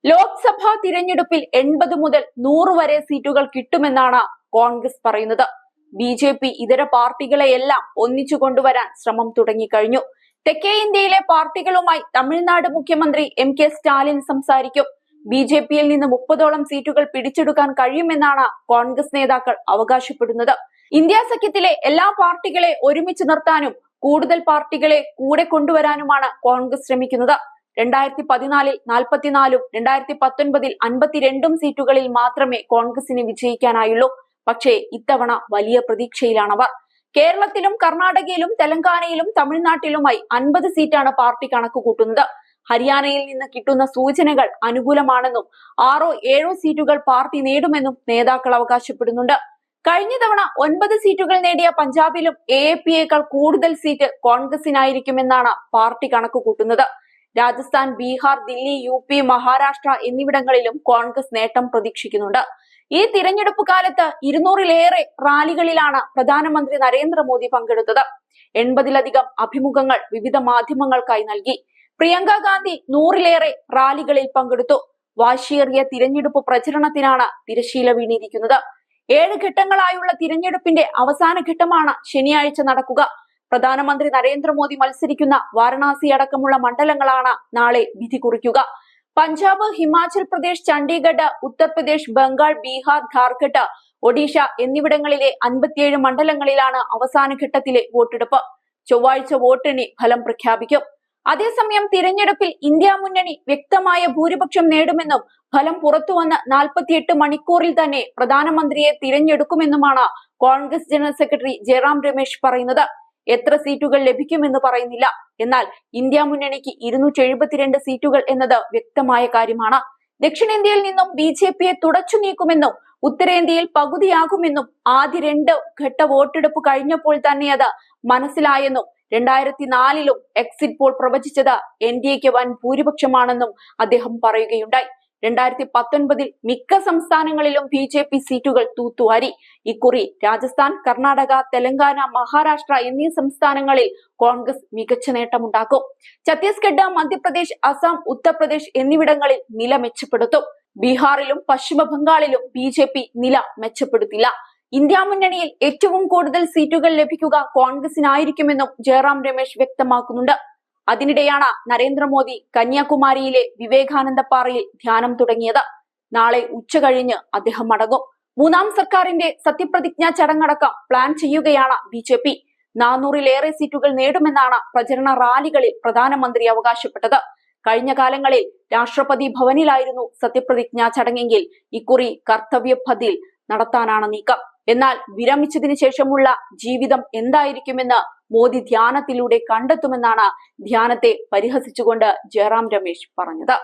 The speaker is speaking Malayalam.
ലോക്സഭാ തിരഞ്ഞെടുപ്പിൽ 80 മുതൽ 100 വരെ സീറ്റുകൾ കിട്ടുമെന്നാണ് കോൺഗ്രസ് പറയുന്നത്. ബി.ജെ.പി ഇതര പാർട്ടികളെയെല്ലാം ഒന്നിച്ചു കൊണ്ടുവരാൻ ശ്രമം തുടങ്ങിക്കഴിഞ്ഞു. തെക്കേ ഇന്ത്യയിലെ പാർട്ടികളുമായി തമിഴ്നാട് മുഖ്യമന്ത്രി എം.കെ. സ്റ്റാലിൻ സംസാരിക്കും. ബി.ജെ.പിയിൽ നിന്ന് 30ഓളം സീറ്റുകൾ പിടിച്ചെടുക്കാൻ കഴിയുമെന്നാണ് കോൺഗ്രസ് നേതാക്കൾ അവകാശപ്പെടുന്നത്. ഇന്ത്യ സഖ്യത്തിലെ എല്ലാ പാർട്ടികളെ ഒരുമിച്ച് നിർത്താനും കൂടുതൽ പാർട്ടികളെ കൂടെ കൊണ്ടുവരാനുമാണ് കോൺഗ്രസ് ശ്രമിക്കുന്നത്. 2014 44 2019 52 സീറ്റുകളിൽ മാത്രമേ കോൺഗ്രസിന് വിജയിക്കാനായുള്ളൂ. പക്ഷേ ഇത്തവണ വലിയ പ്രതീക്ഷയിലാണവർ. കേരളത്തിലും കർണാടകയിലും തെലങ്കാനയിലും തമിഴ്നാട്ടിലുമായി 50 സീറ്റാണ് പാർട്ടി കണക്കുകൂട്ടുന്നത്. ഹരിയാനയിൽ നിന്ന് കിട്ടുന്ന സൂചനകൾ അനുകൂലമാണെന്നും 6-7 സീറ്റുകൾ പാർട്ടി നേടുമെന്നും നേതാക്കൾ അവകാശപ്പെടുന്നുണ്ട്. കഴിഞ്ഞ തവണ 9 സീറ്റുകൾ നേടിയ പഞ്ചാബിലും AAP-യേക്കാൾ കൂടുതൽ സീറ്റ് കോൺഗ്രസിനായിരിക്കുമെന്നാണ് പാർട്ടി കണക്കുകൂട്ടുന്നത്. രാജസ്ഥാൻ, ബീഹാർ, ദില്ലി, UP, മഹാരാഷ്ട്ര എന്നിവിടങ്ങളിലും കോൺഗ്രസ് നേട്ടം പ്രതീക്ഷിക്കുന്നുണ്ട്. ഈ തിരഞ്ഞെടുപ്പ് കാലത്ത് 200-ലേറെ റാലികളിലാണ് പ്രധാനമന്ത്രി നരേന്ദ്രമോദി പങ്കെടുത്തത്. 80-ലധികം അഭിമുഖങ്ങൾ വിവിധ മാധ്യമങ്ങൾക്കായി നൽകി. പ്രിയങ്ക ഗാന്ധി 100-ലേറെ റാലികളിൽ പങ്കെടുത്തു. വാശിയേറിയ തിരഞ്ഞെടുപ്പ് പ്രചരണത്തിനാണ് തിരശീല വീണിരിക്കുന്നത്. 7 ഘട്ടങ്ങളായുള്ള തിരഞ്ഞെടുപ്പിന്റെ അവസാന ഘട്ടമാണ് ശനിയാഴ്ച നടക്കുക. പ്രധാനമന്ത്രി നരേന്ദ്രമോദി മത്സരിക്കുന്ന വാരണാസി അടക്കമുള്ള മണ്ഡലങ്ങളാണ് നാളെ വിധി കുറിക്കുക. പഞ്ചാബ്, ഹിമാചൽ പ്രദേശ്, ചണ്ഡീഗഡ്, ഉത്തർപ്രദേശ്, ബംഗാൾ, ബീഹാർ, ഝാർഖണ്ഡ്, ഒഡീഷ എന്നിവിടങ്ങളിലെ 57 മണ്ഡലങ്ങളിലാണ് അവസാന ഘട്ടത്തിലെ വോട്ടെടുപ്പ്. ചൊവ്വാഴ്ച വോട്ടെണ്ണി ഫലം പ്രഖ്യാപിക്കും. അതേസമയം തിരഞ്ഞെടുപ്പിൽ ഇന്ത്യ മുന്നണി വ്യക്തമായ ഭൂരിപക്ഷം നേടുമെന്നും ഫലം പുറത്തുവന്ന് 48 മണിക്കൂറിൽ തന്നെ പ്രധാനമന്ത്രിയെ തിരഞ്ഞെടുക്കുമെന്നുമാണ് കോൺഗ്രസ് ജനറൽ സെക്രട്ടറി ജയറാം രമേശ് പറയുന്നത്. എത്ര സീറ്റുകൾ ലഭിക്കുമെന്ന് പറയുന്നില്ല. എന്നാൽ ഇന്ത്യ മുന്നണിക്ക് 272 സീറ്റുകൾ എന്നത് വ്യക്തമായ കാര്യമാണ്. ദക്ഷിണേന്ത്യയിൽ നിന്നും ബി.ജെ.പിയെ തുടച്ചു നീക്കുമെന്നും ഉത്തരേന്ത്യയിൽ പകുതിയാകുമെന്നും ആദ്യ 2 ഘട്ട വോട്ടെടുപ്പ് കഴിഞ്ഞപ്പോൾ തന്നെ അത് മനസ്സിലായെന്നും 2004-ലും എക്സിറ്റ് പോൾ പ്രവചിച്ചത് NDA-ക്ക് വൻ ഭൂരിപക്ഷമാണെന്നും അദ്ദേഹം പറയുകയുണ്ടായി. 2019-ൽ മിക്ക സംസ്ഥാനങ്ങളിലും ബി.ജെ.പി സീറ്റുകൾ തൂത്തുവാരി. ഇക്കുറി രാജസ്ഥാൻ, കർണാടക, തെലങ്കാന, മഹാരാഷ്ട്ര എന്നീ സംസ്ഥാനങ്ങളിൽ കോൺഗ്രസ് മികച്ച നേട്ടമുണ്ടാക്കും. ഛത്തീസ്ഗഡ്, മധ്യപ്രദേശ്, അസം, ഉത്തർപ്രദേശ് എന്നിവിടങ്ങളിൽ നില മെച്ചപ്പെടുത്തും. ബീഹാറിലും പശ്ചിമ ബംഗാളിലും ബി.ജെ.പി നില മെച്ചപ്പെടുത്തില്ല. ഇന്ത്യ മുന്നണിയിൽ ഏറ്റവും കൂടുതൽ സീറ്റുകൾ ലഭിക്കുക കോൺഗ്രസിനായിരിക്കുമെന്നും ജയറാം രമേശ് വ്യക്തമാക്കുന്നുണ്ട്. അതിനിടെയാണ് നരേന്ദ്രമോദി കന്യാകുമാരിയിലെ വിവേകാനന്ദ പാറയിൽ ധ്യാനം തുടങ്ങിയത്. നാളെ ഉച്ചകഴിഞ്ഞ് അദ്ദേഹം മടങ്ങും. 3ാം സർക്കാരിന്റെ സത്യപ്രതിജ്ഞാ ചടങ്ങടക്കം പ്ലാൻ ചെയ്യുകയാണ് ബി.ജെ.പി. 400-ലേറെ സീറ്റുകൾ നേടുമെന്നാണ് പ്രചരണ റാലികളിൽ പ്രധാനമന്ത്രി അവകാശപ്പെട്ടത്. കഴിഞ്ഞ കാലങ്ങളിൽ രാഷ്ട്രപതി ഭവനിലായിരുന്നു സത്യപ്രതിജ്ഞാ ചടങ്ങെങ്കിൽ ഇക്കുറി കർത്തവ്യപഥിൽ നടത്താനാണ് നീക്കം. എന്നാൽ വിരമിച്ചതിന് ശേഷമുള്ള ജീവിതം എന്തായിരിക്കുമെന്ന് മോദി ധ്യാനത്തിലൂടെ കണ്ടെത്തുമെന്നാണ് ധ്യാനത്തെ പരിഹസിച്ചുകൊണ്ട് ജയറാം രമേശ് പറഞ്ഞത്.